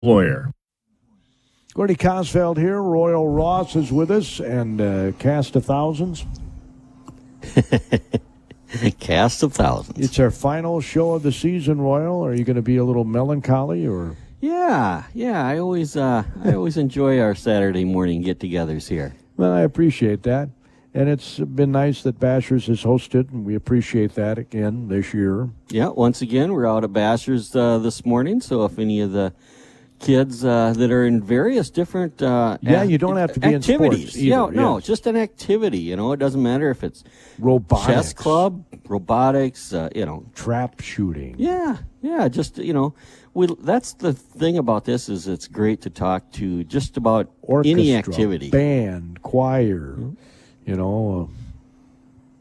Lawyer. Gordy Cosfeld here. Royal Ross is with us, and Cast of Thousands. Cast of Thousands. It's our final show of the season, Royal. Are you going to be a little melancholy, or? Yeah. I always enjoy our Saturday morning get-togethers here. Well, I appreciate that, and it's been nice that Bashers has hosted, and we appreciate that again this year. Yeah, once again, we're out at Bashers this morning, so if any of the kids that are in various different you don't have to be activities. in sports either. No, just an activity. It doesn't matter if it's robotics, chess club, robotics, trap shooting. Yeah, just that's the thing about this is it's great to talk to just about Orchestra, any activity, band, choir,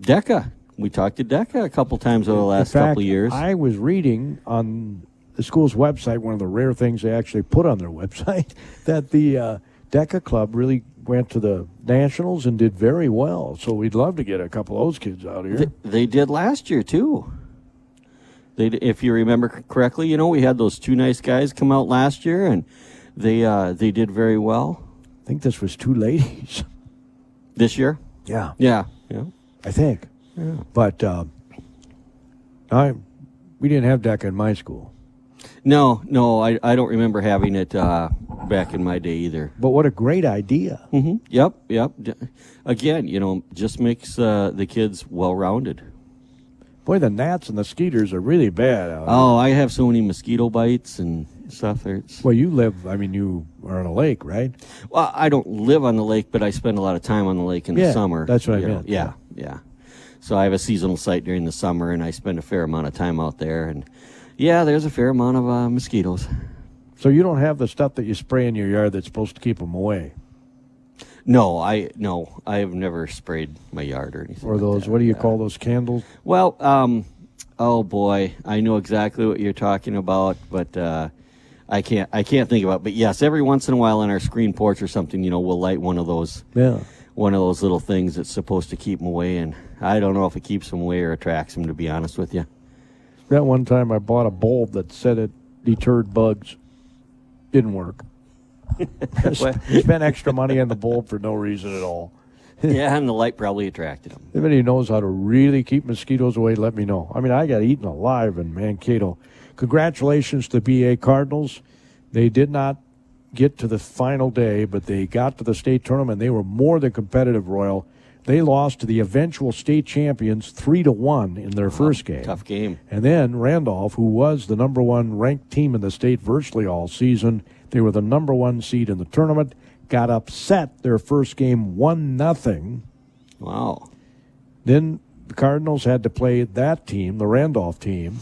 DECA. We talked to DECA a couple times over the last couple of years. I was reading on the school's website, one of the rare things they actually put on their website, that the DECA Club really went to the Nationals and did very well. So we'd love to get a couple of those kids out here. They did last year, too. If you remember correctly, we had those two nice guys come out last year, and they did very well. I think this was two ladies. This year? Yeah. Yeah. I think. Yeah. But we didn't have DECA in my school. No, I don't remember having it back in my day either. But what a great idea. Mm-hmm. Yep. Again, just makes the kids well-rounded. Boy, the gnats and the skeeters are really bad out Oh, I have so many mosquito bites and stuff there. Well, you are on a lake, right? Well, I don't live on the lake, but I spend a lot of time on the lake in the summer. That's what I meant. Yeah. So I have a seasonal site during the summer, and I spend a fair amount of time out there. And, yeah, there's a fair amount of mosquitoes. So you don't have the stuff that you spray in your yard that's supposed to keep them away? No, I have never sprayed my yard or anything. Or those, like what do you call those candles? Well, oh boy, I know exactly what you're talking about, but I can't think about it. But yes, every once in a while on our screen porch or something, we'll light one of those. Yeah. One of those little things that's supposed to keep them away, and I don't know if it keeps them away or attracts them, to be honest with you. That one time I bought a bulb that said it deterred bugs. Didn't work. Spent extra money on the bulb for no reason at all. Yeah, and the light probably attracted them. If anybody knows how to really keep mosquitoes away, let me know. I got eaten alive in Mankato. Congratulations to BA Cardinals. They did not get to the final day, but they got to the state tournament. They were more than competitive, Royal. They lost to the eventual state champions 3-1 in their first game. Tough game. And then Randolph, who was the number one ranked team in the state virtually all season, they were the number one seed in the tournament, got upset their first game 1-0. Wow. Then the Cardinals had to play that team, the Randolph team.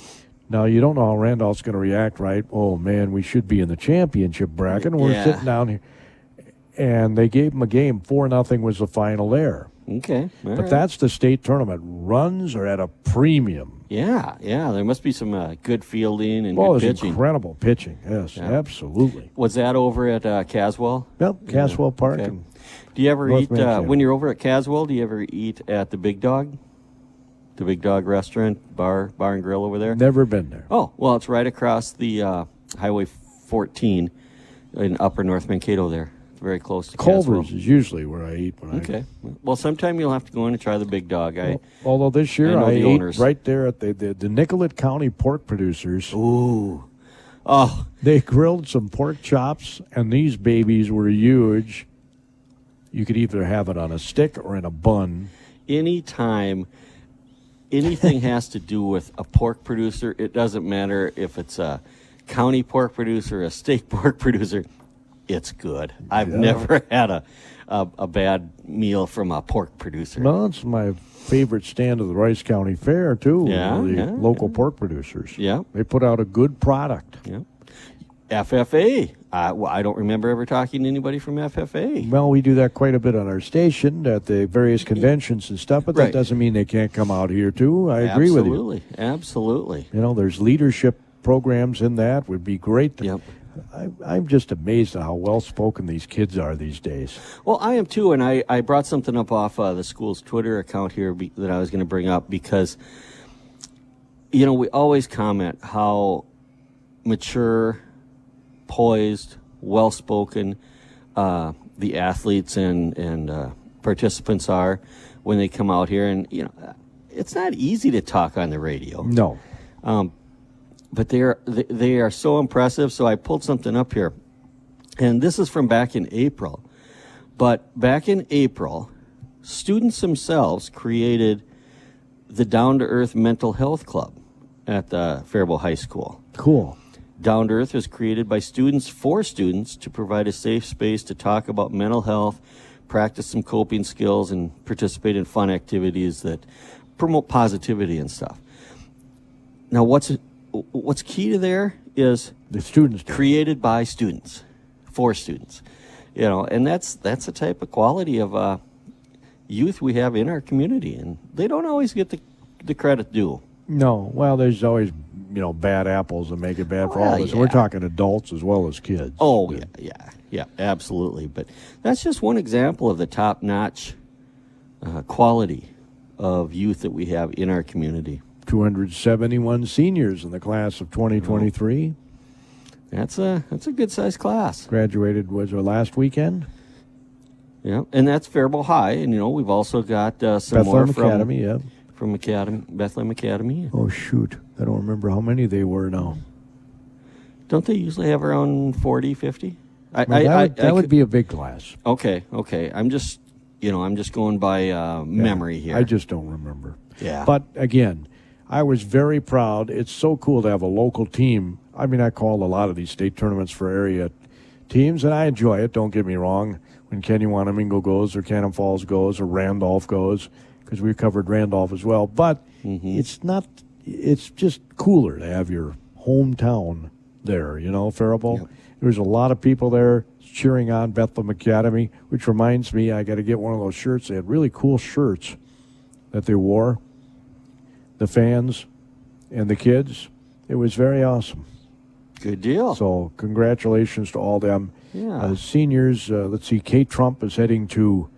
Now, you don't know how Randolph's going to react, right? Oh, man, we should be in the championship bracket. And we're sitting down here. And they gave them a game. 4-0 was the final there. Okay. But that's the state tournament. Runs are at a premium. Yeah. There must be some good fielding and good pitching. It's incredible pitching. Yes, absolutely. Was that over at Caswell? Yep, Caswell Park. Okay. Do you ever North eat, when you're over at Caswell, do you ever eat at the Big Dog? The Big Dog restaurant, bar and grill over there? Never been there. Oh, well, it's right across the Highway 14 in Upper North Mankato there. It's very close to Culver's Caswell. is usually where I eat. Okay. Well, sometime you'll have to go in and try the Big Dog. Although this year I ate owners. right there at the Nicollet County Pork Producers. Ooh. Oh. They grilled some pork chops, and these babies were huge. You could either have it on a stick or in a bun. Anytime anything has to do with a pork producer, it doesn't matter if it's a county pork producer, a state pork producer, it's good. I've never had a bad meal from a pork producer. No, it's my favorite stand of the Rice County Fair, too. Local pork producers. Yeah. They put out a good product. Yeah. FFA. I don't remember ever talking to anybody from FFA. Well, we do that quite a bit on our station at the various conventions and stuff, but that doesn't mean they can't come out here, too. I agree with you. Absolutely. There's leadership programs in that. Would be great. Yep. I'm just amazed at how well-spoken these kids are these days. Well, I am, too, and I brought something up off the school's Twitter account here that I was going to bring up because, we always comment how mature poised, well-spoken the athletes and participants are when they come out here. And, it's not easy to talk on the radio. No. But they are so impressive. So I pulled something up here. And this is from back in April. But back in April, students themselves created the Down to Earth Mental Health Club at the Faribault High School. Cool. Down to Earth was created by students for students to provide a safe space to talk about mental health, practice some coping skills, and participate in fun activities that promote positivity and stuff. Now, what's key to there is the students created by students for students, and that's the type of quality of youth we have in our community, and they don't always get the credit due. No, well, there's always bad apples that make it bad for all of us. Yeah. We're talking adults as well as kids. Oh yeah, absolutely. But that's just one example of the top-notch quality of youth that we have in our community. 271 seniors in the class of 2023. That's a good-sized class. Graduated was our last weekend. Yeah, and that's Faribault High, and we've also got some Bethlehem more Academy, yeah. From Bethlehem Academy. Oh shoot, I don't remember how many they were now. Don't they usually have around 40, 50? That would be a big class. Okay. I'm just going by memory here. I just don't remember. Yeah. But again, I was very proud. It's so cool to have a local team. I mean, I call a lot of these state tournaments for area teams, and I enjoy it. Don't get me wrong. When Kenny Wanamingo goes, or Cannon Falls goes, or Randolph goes, because we covered Randolph as well. But it's just cooler to have your hometown there, Faribault. Yep. There's a lot of people there cheering on Bethlehem Academy, which reminds me, I got to get one of those shirts. They had really cool shirts that they wore, the fans and the kids. It was very awesome. Good deal. So congratulations to all them. Yeah. Seniors, let's see, Kate Trump is heading to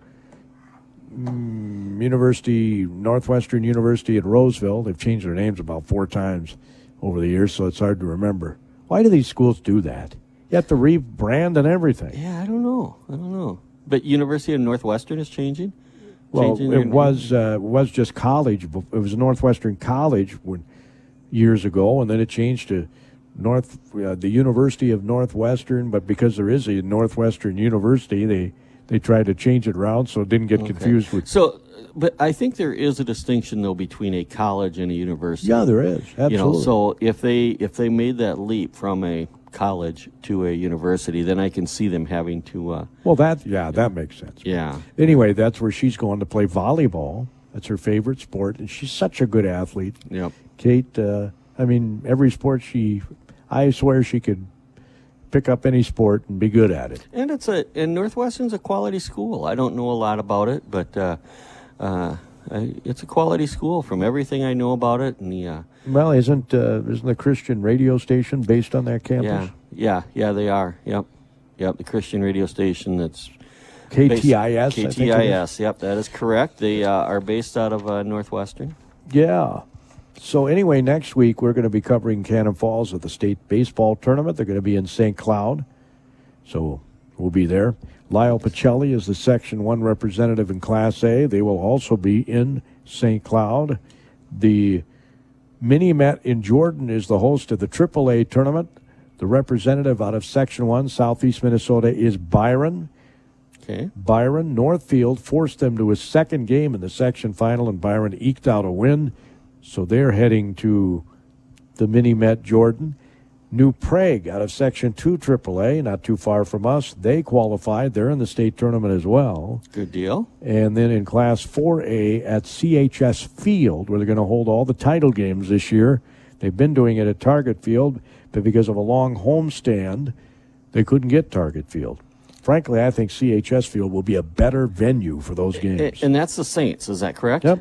Northwestern University at Roseville. They've changed their names about 4 times over the years, so it's hard to remember. Why do these schools do that? You have to rebrand and everything. Yeah, I don't know. But University of Northwestern is changing? Well, it was just college. It was Northwestern College years ago, and then it changed to the University of Northwestern. But because there is a Northwestern University, they tried to change it around so it didn't get confused with. So, but I think there is a distinction though between a college and a university. Yeah, there is. Absolutely. So if they made that leap from a college to a university, then I can see them having to. That makes sense. Yeah. Anyway, that's where she's going to play volleyball. That's her favorite sport, and she's such a good athlete. Yep. Kate, every sport I swear she could pick up any sport and be good at it. And Northwestern's a quality school. I don't know a lot about it, but it's a quality school from everything I know about it. And well, isn't the Christian radio station based on that campus? Yeah, they are. Yep, the Christian radio station that's KTIS. KTIS. Yep, that is correct. They are based out of Northwestern. Yeah. So anyway, next week we're going to be covering Cannon Falls at the state baseball tournament. They're going to be in St. Cloud, so we'll be there. Lyle Pacelli is the Section 1 representative in Class A. They will also be in St. Cloud. The Mini-Met in Jordan is the host of the AAA tournament. The representative out of Section 1, Southeast Minnesota, is Byron. Okay. Byron, Northfield forced them to a second game in the section final, and Byron eked out a win. So they're heading to the Mini-Met Jordan. New Prague out of Section 2 AAA, not too far from us. They qualified. They're in the state tournament as well. Good deal. And then in Class 4A at CHS Field, where they're going to hold all the title games this year. They've been doing it at Target Field, but because of a long homestand, they couldn't get Target Field. Frankly, I think CHS Field will be a better venue for those games. And that's the Saints, is that correct? Yep.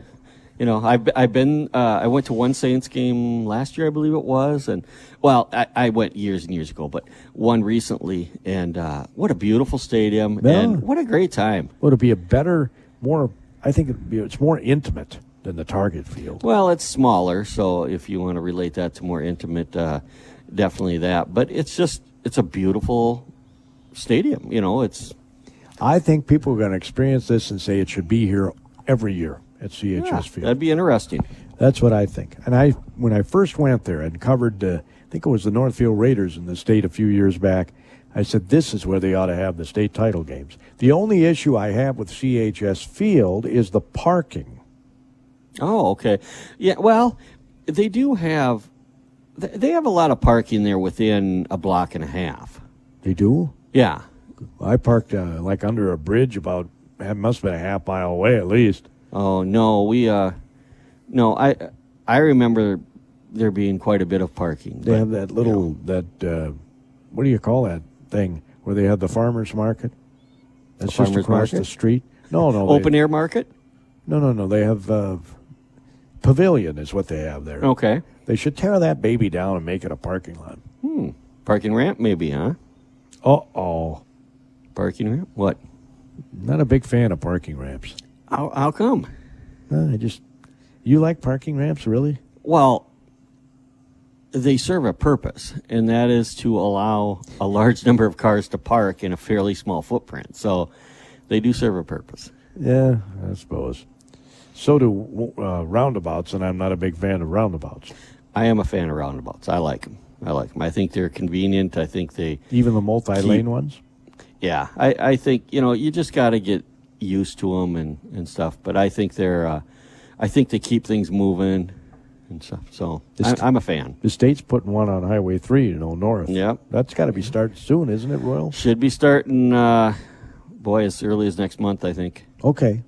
I went to one Saints game last year, I believe it was, and I went years and years ago, but one recently, and what a beautiful stadium, and what a great time. Well, it'll be it's more intimate than the Target Field. Well, it's smaller, so if you want to relate that to more intimate, definitely that. But it's a beautiful stadium. You know, it's I think people are going to experience this and say it should be here every year at CHS yeah, Field. that'd be interesting. That's what I think. And when I first went there and covered, I think it was the Northfield Raiders in the state a few years back, I said this is where they ought to have the state title games. The only issue I have with CHS Field is the parking. Oh, okay. Yeah, well, they do have they have a lot of parking there within a block and a half. They do? Yeah. I parked like under a bridge about, it must have been a half mile away at least. Oh, no, no, I remember there being quite a bit of parking. They have that little, what do you call that thing, where they have the farmer's market? That's just farmer's across market? the street. No. Open air market? No. They have pavilion is what they have there. Okay. They should tear that baby down and make it a parking lot. Parking ramp, maybe, huh? Uh-oh. Parking ramp? What? Not a big fan of parking ramps. How come? You like parking ramps, really? Well, they serve a purpose, and that is to allow a large number of cars to park in a fairly small footprint. So they do serve a purpose. Yeah, I suppose. So do roundabouts, and I'm not a big fan of roundabouts. I am a fan of roundabouts. I like them. I think they're convenient. I think they... Even the multi-lane ones? Yeah. I think, you just got to get used to them and stuff. But I think I think they keep things moving and stuff. So I'm a fan. The state's putting one on Highway 3, north. Yep. That's got to be starting soon, isn't it, Royal? Should be starting, as early as next month, I think. Okay.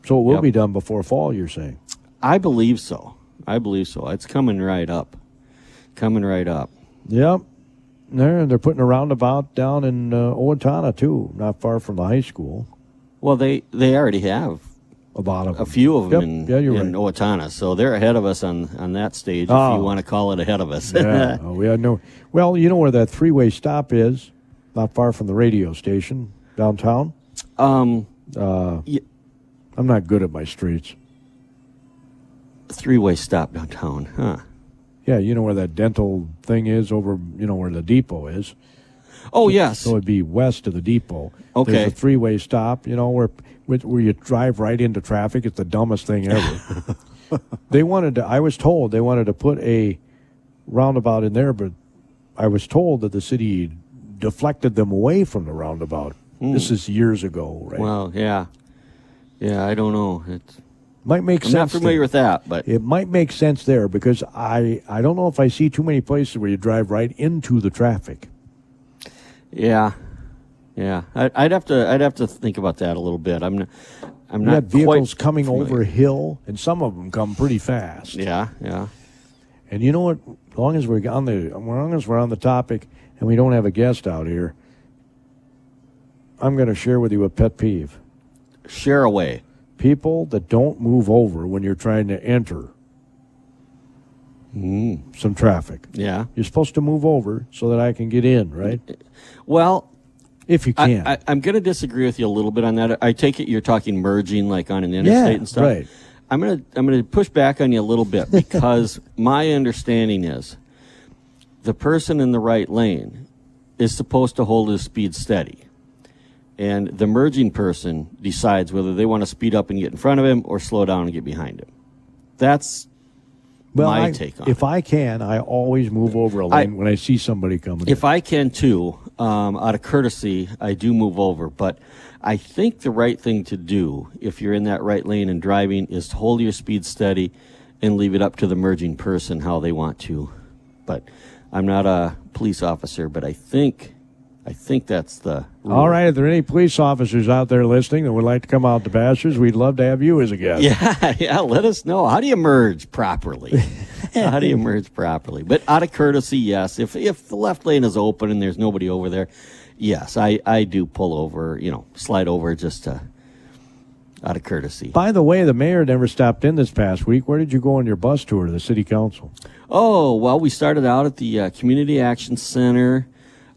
So it will be done before fall, you're saying? I believe so. It's coming right up. Yep. They're putting a roundabout down in Owatonna, too, not far from the high school. Well, they already have a few of them in right. Owatonna, so they're ahead of us on that stage, if you want to call it ahead of us. Yeah. We had no. Well, you know where that three-way stop is? Not far from the radio station downtown. Yeah. I'm not good at my streets. Three-way stop downtown, huh? Yeah, you know where that dental thing is over, where the depot is. Oh, yes. So it'd be west of the depot. Okay. There's a three-way stop, where you drive right into traffic. It's the dumbest thing ever. I was told they wanted to put a roundabout in there, but I was told that the city deflected them away from the roundabout. This is years ago, right? Well, yeah. Yeah, I don't know. Might make sense. I'm not familiar with that, but it might make sense there because I don't know if I see too many places where you drive right into the traffic. Yeah. I'd have to think about that a little bit. I'm not. You got vehicles quite coming familiar. over a hill, and some of them come pretty fast. Yeah. And you know what? As long as we're on the topic, and we don't have a guest out here, I'm going to share with you a pet peeve. Share away. People that don't move over when you're trying to enter some traffic. Yeah. You're supposed to move over so that I can get in, right? Well, if you can. I'm going to disagree with you a little bit on that. I take it you're talking merging like on an interstate and stuff. Right. I'm going to push back on you a little bit because my understanding is the person in the right lane is supposed to hold his speed steady. And the merging person decides whether they want to speed up and get in front of him or slow down and get behind him. That's my take on it. If I can, I always move over a lane when I see somebody coming. If I can too, out of courtesy, I do move over. But I think the right thing to do if you're in that right lane and driving is to hold your speed steady and leave it up to the merging person how they want to. But I'm not a police officer, but I think that's the rule. All right, if there are any police officers out there listening that would like to come out to Pastures, we'd love to have you as a guest. Yeah, let us know. How do you merge properly? But out of courtesy, yes. If the left lane is open and there's nobody over there, yes, I do pull over, slide over just out of courtesy. By the way, the mayor never stopped in this past week. Where did you go on your bus tour to the city council? Oh, well, we started out at the Community Action Center.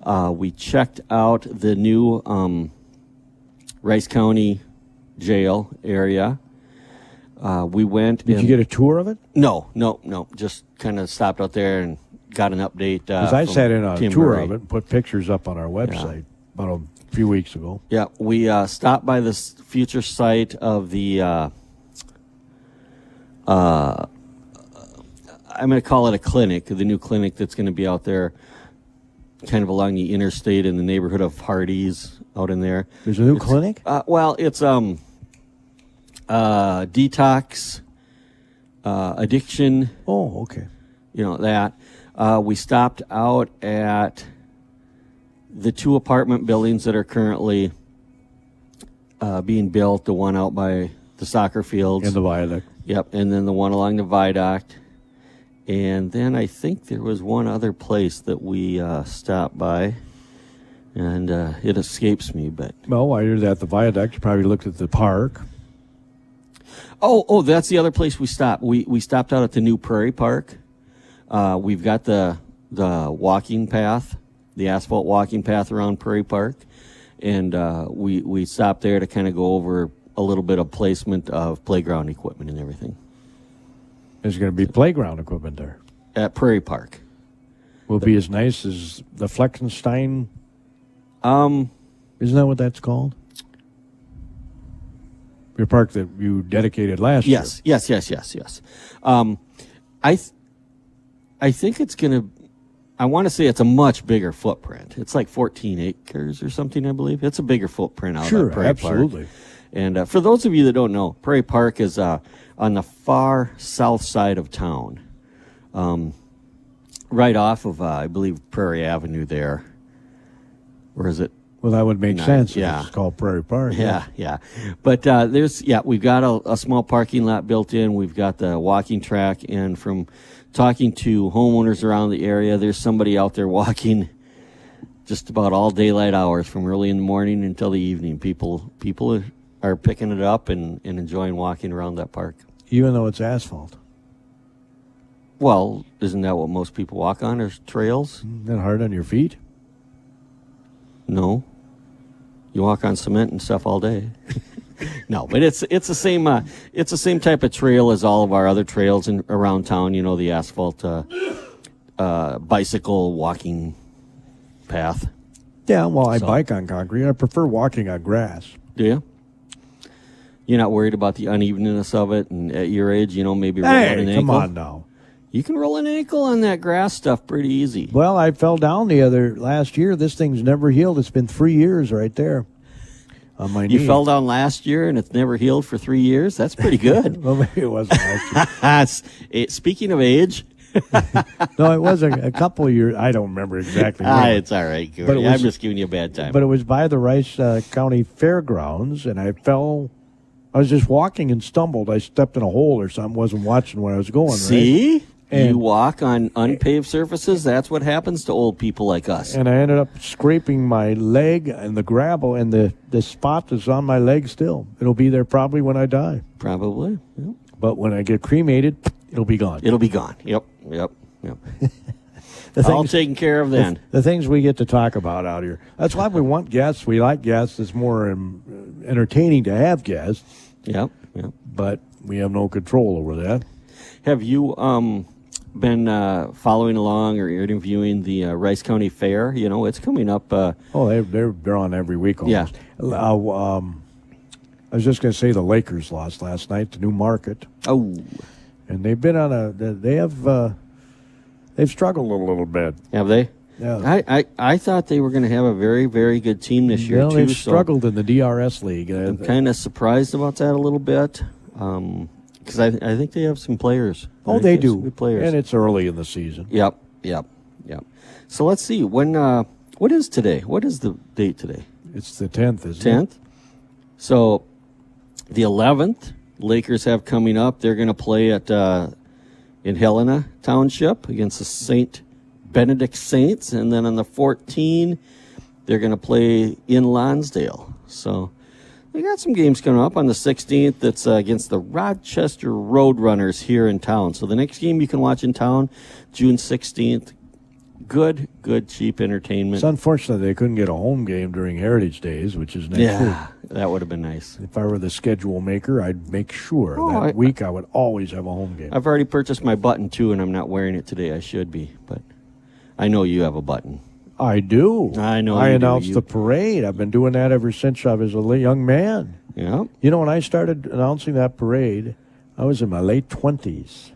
We checked out the new Rice County jail area. We went. Did you get a tour of it? No. Just kind of stopped out there and got an update. Because I sat in on a Tim tour Murray. of it and put pictures up on our website about a few weeks ago. Yeah, we stopped by this future site of the. I'm going to call it a clinic, the new clinic that's going to be out there, kind of along the interstate in the neighborhood of Hardee's out in there. There's a new clinic? Well, it's detox, addiction. Oh, okay. You know that. We stopped out at the 2 apartment buildings that are currently being built. The one out by the soccer fields And the viaduct. Yep, and then the one along the viaduct. And then I think there was one other place that we stopped by, and it escapes me. But Well, while you're at the viaduct, you probably looked at the park. oh, that's the other place we stopped. We stopped out at the new Prairie Park. We've got the walking path, the asphalt walking path around Prairie Park, and we stopped there to kind of go over a little bit of placement of playground equipment and everything. There's going to be playground equipment there. At Prairie Park. Will it be as nice as the Fleckenstein? Um, Isn't that what that's called? Your park that you dedicated last year. Yes. I think it's going to, I want to say it's a much bigger footprint. It's like 14 acres or something, I believe. It's a bigger footprint out Sure, at Prairie absolutely. Park. And for those of you that don't know, Prairie Park is on the far south side of town, right off of, I believe, Prairie Avenue there. Or is it? Well, that would make sense. Yeah. It's called Prairie Park. Yeah. But we've got a small parking lot built in. We've got the walking track. And from talking to homeowners around the area, there's somebody out there walking just about all daylight hours from early in the morning until the evening. People are picking it up and enjoying walking around that park. Even though it's asphalt. Well, isn't that what most people walk on, or trails? Isn't that hard on your feet? No. You walk on cement and stuff all day. No, but it's the same type of trail as all of our other trails around town. You know, the asphalt bicycle walking path. Yeah, well, I bike on concrete. I prefer walking on grass. Do you? You're not worried about the unevenness of it, and at your age, maybe roll an ankle? Hey, come on now. You can roll an ankle on that grass stuff pretty easy. Well, I fell down last year. This thing's never healed. It's been 3 years right there on my knee. You fell down last year and it's never healed for 3 years? That's pretty good. Well, maybe it wasn't last year. Speaking of age. No, it was a couple of years. I don't remember exactly. When. It's all right, Gary. I'm just giving you a bad time. But it was by the Rice County Fairgrounds, and I fell. I was just walking and stumbled. I stepped in a hole or something. Wasn't watching where I was going. See? Right? And you walk on unpaved surfaces. That's what happens to old people like us. And I ended up scraping my leg and the gravel, and the spot is on my leg still. It'll be there probably when I die. Probably. Yep. But when I get cremated, it'll be gone. It'll be gone. Yep. All taken care of then. The things we get to talk about out here. That's why we want guests. We like guests. It's more entertaining to have guests. Yep. But we have no control over that. Have you been following along or interviewing the Rice County Fair? It's coming up. They're on every week almost. Yeah. I was just going to say the Lakers lost last night to New Market. Oh. And they've been on they've struggled a little bit. Have they? Yeah. I thought they were going to have a very, very good team this year, too. They've struggled in the DRS league. I'm kind of surprised about that a little bit. Because I think they have some players. Oh, they do. Some good players. And it's early in the season. Yep. So let's see. What is today? What is the date today? It's the 10th, isn't it? 10th. So the 11th, Lakers have coming up. They're going to play at in Helena Township against the St. Benedict Saints. And then on the 14th, they're going to play in Lonsdale. So we got some games coming up on the 16th. That's against the Rochester Roadrunners here in town. So the next game you can watch in town, June 16th. Good, cheap entertainment. It's unfortunate they couldn't get a home game during Heritage Days, which is next week. Yeah, that would have been nice. If I were the schedule maker, I'd make sure week I would always have a home game. I've already purchased my button, too, and I'm not wearing it today. I should be, but I know you have a button. I do. I know I you do. announced the parade. I've been doing that ever since I was a young man. Yeah. You know, when I started announcing that parade, I was in my late 20s.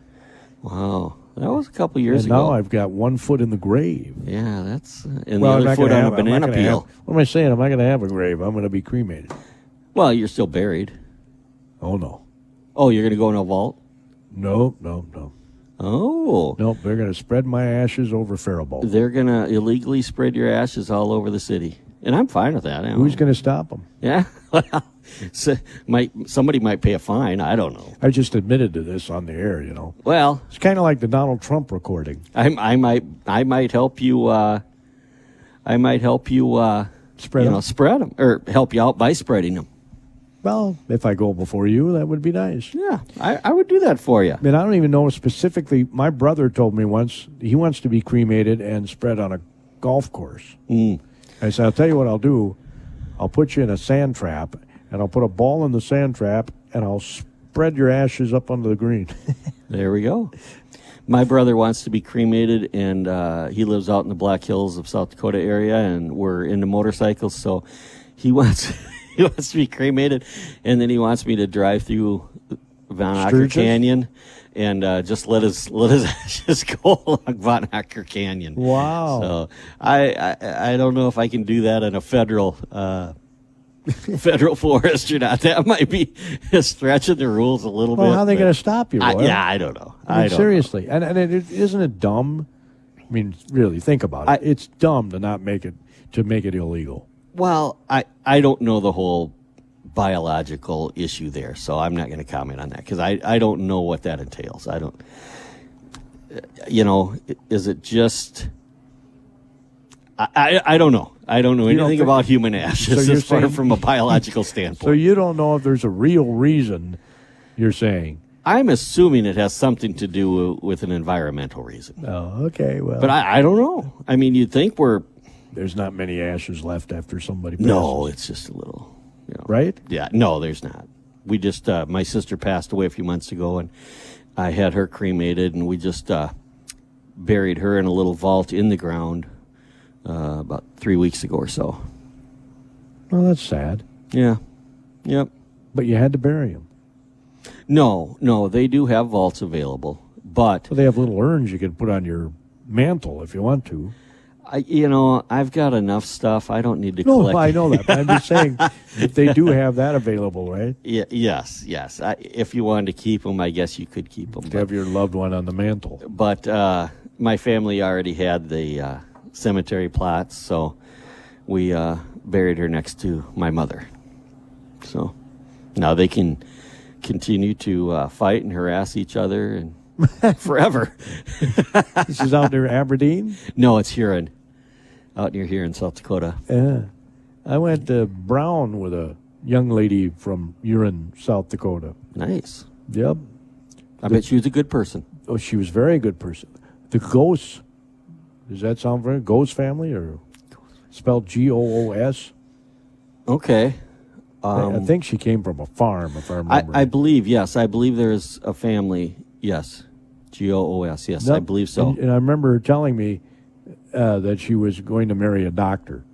Wow. That was a couple years And ago. now I've got one foot in the grave. Yeah, that's and Well, the I'm other not foot gonna on a have- I'm not banana gonna peel. have- what am I saying? I'm not going to have a grave. I'm going to be cremated. Well, you're still buried. Oh, no. Oh, you're going to go in a vault? No. Oh. Nope, they're going to spread my ashes over Faribault. They're going to illegally spread your ashes all over the city. And I'm fine with that. Who's going to stop them? Yeah. Well, somebody might pay a fine. I don't know. I just admitted to this on the air, you know. Well, It's kind of like the Donald Trump recording. I might help you. Spread 'em? Spread them or help you out by spreading them. Well, if I go before you, that would be nice. Yeah, I would do that for you. I mean, I don't even know specifically. My brother told me once he wants to be cremated and spread on a golf course. I said, I'll tell you what I'll do. I'll put you in a sand trap, and I'll put a ball in the sand trap, and I'll spread your ashes up onto the green. There we go. My brother wants to be cremated, and he lives out in the Black Hills of South Dakota area, and we're into motorcycles, so he wants he wants to be cremated, and then he wants me to drive through Von Acker Sturgis? Canyon and just let his ashes go along Von Acker Canyon. Wow. So I don't know if I can do that in a federal forest or not. That might be stretching the rules a little Well, bit. how are they but going to stop you, Roy? I don't know. I mean, don't seriously. And isn't it dumb? I mean, really, think about it. It's dumb to not make it illegal. Well, I don't know the whole biological issue there, so I'm not going to comment on that because I don't know what that entails. I don't, is it just, I don't know. I don't know anything about human ashes you're as far saying- from a biological So standpoint. you don't know if there's a real reason you're saying. I'm assuming it has something to do with an environmental reason. Oh, okay. Well, But I don't know. I mean, you'd think there's not many ashes left after somebody passes. no, it's just a little, Right? Yeah, no, there's not. We just, my sister passed away a few months ago, and I had her cremated, and we just buried her in a little vault in the ground about 3 weeks ago or so. Well, that's sad. Yeah. Yep. But you had to bury him. No, they do have vaults available, but Well, they have little urns you can put on your mantle if you want to. I've got enough stuff. I don't need to No, collect. I know that. But I'm just saying, if they do have that available, right? Yes. If you wanted to keep them, I guess you could keep them. To have your loved one on the mantle. But my family already had the cemetery plots, so we buried her next to my mother. So now they can continue to fight and harass each other and forever. This is out near Aberdeen? No, it's Huron, out near here in South Dakota. Yeah. I went to Brown with a young lady from Huron, South Dakota. Nice. Yep. I bet she was a good person. Oh, she was a very good person. The Ghost, does that sound familiar? Ghost family, or spelled Goos? Okay. I think she came from a farm, if I remember. I believe, yes. I believe there's a family, yes. Goos, yes, I believe so. And I remember her telling me that she was going to marry a doctor.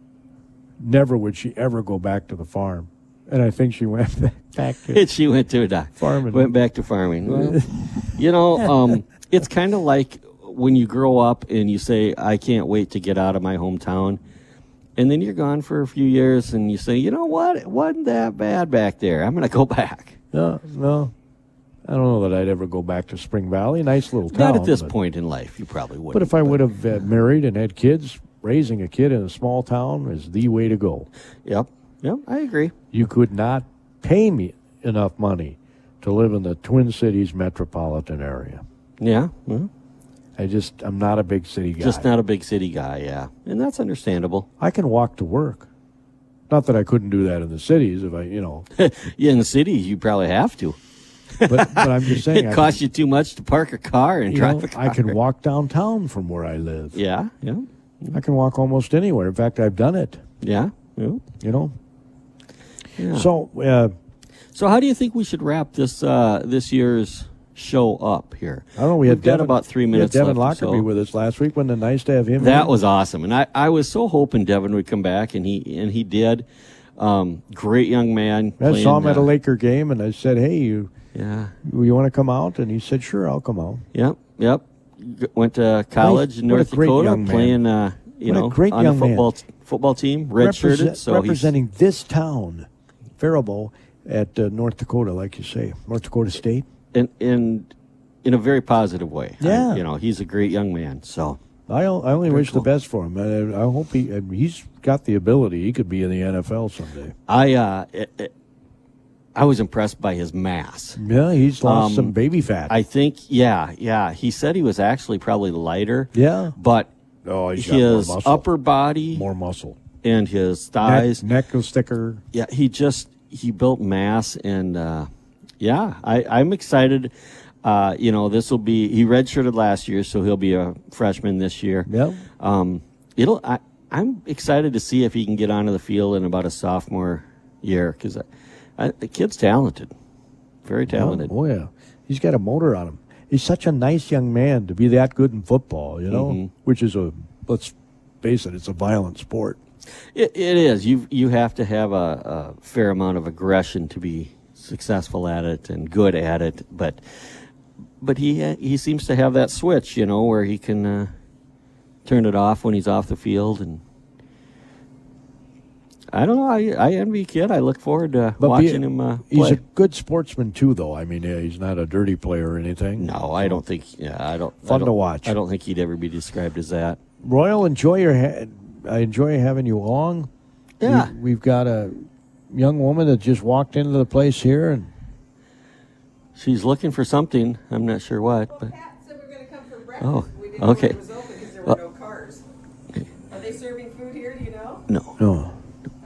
Never would she ever go back to the farm. And I think she went back to She went to a doctor. farming. Went back to farming. Well, it's kind of like when you grow up and you say, I can't wait to get out of my hometown. And then you're gone for a few years and you say, you know what? It wasn't that bad back there. I'm going to go back. No. I don't know that I'd ever go back to Spring Valley. Nice little town. Not at this but- point in life. You probably wouldn't. But if I would have married and had kids, raising a kid in a small town is the way to go. Yep, I agree. You could not pay me enough money to live in the Twin Cities metropolitan area. Yeah, well, I'm not a big city guy. just not a big city guy, yeah. And that's understandable. I can walk to work. Not that I couldn't do that in the cities if I. Yeah, in the city, you probably have to. But I'm just saying. It costs you too much to park a car and drive a car. I can walk downtown from where I live. Yeah. I can walk almost anywhere. In fact, I've done it. Yeah. Yeah. Yeah. So So how do you think we should wrap this year's show up here. I don't know. We've got about 3 minutes Devin left. Lockerbie with us last week. Wasn't it nice to have him? That in? was awesome, and I was so hoping Devin would come back, and he did. Great young man. I saw him at a Laker game, and I said, "Hey, you want to come out?" And he said, "Sure, I'll come out." Yep. Went to college in North Dakota, playing on the football team, redshirted. So representing this town, Faribault, at North Dakota, like you say, North Dakota State, in a very positive way. Yeah, he's a great young man. So I only wish the best for him. I hope he's got the ability. He could be in the NFL someday. I was impressed by his mass. Yeah, he's lost some baby fat. I think, yeah. He said he was actually probably lighter. Yeah. But his upper body. More muscle. And his thighs. Neck was thicker. Yeah, he built mass. And, I'm excited. This will be, he redshirted last year, so he'll be a freshman this year. Yeah. I'm excited to see if he can get onto the field in about a sophomore year, because the kid's talented, very talented. Oh yeah, he's got a motor on him. He's such a nice young man to be that good in football, which is let's face it, it's a violent sport. It is. You have to have a fair amount of aggression to be successful at it and good at it. But he seems to have that switch, where he can turn it off when he's off the field. And I don't know. I envy kid. I look forward to watching him play. He's a good sportsman too, though. I mean, he's not a dirty player or anything. No, I don't think. Yeah, Fun to watch. I don't think he'd ever be described as that. Royal, I enjoy having you along. Yeah, we've got a young woman that just walked into the place here, and She's looking for something. I'm not sure what. Well, but Pat said we're going to come for breakfast. Oh, We didn't know okay. it was open because there were no cars. Are they serving food here? Do you know? no,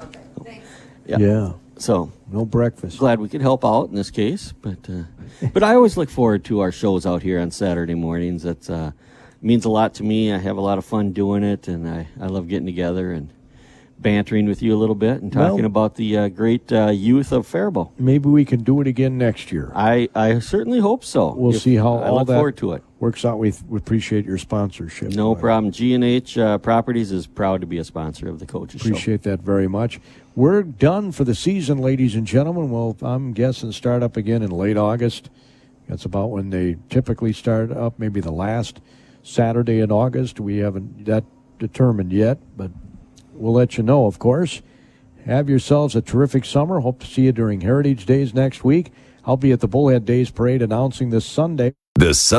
Okay, thanks. yeah, So no breakfast. glad we could help out in this case, but I always look forward to our shows out here on Saturday mornings. That means a lot to me. I have a lot of fun doing it, and I love getting together and bantering with you a little bit and talking about the great youth of Faribault. Maybe we can do it again next year. I certainly hope so. We'll see how I all look that forward to it. works out. We appreciate your sponsorship. No problem. G&H Properties is proud to be a sponsor of the Coaches Show. Appreciate that very much. We're done for the season, ladies and gentlemen. Well, I'm guessing start up again in late August. That's about when they typically start up, maybe the last Saturday in August. We haven't that determined yet, but we'll let you know, of course. Have yourselves a terrific summer. Hope to see you during Heritage Days next week. I'll be at the Bullhead Days Parade announcing this Sunday.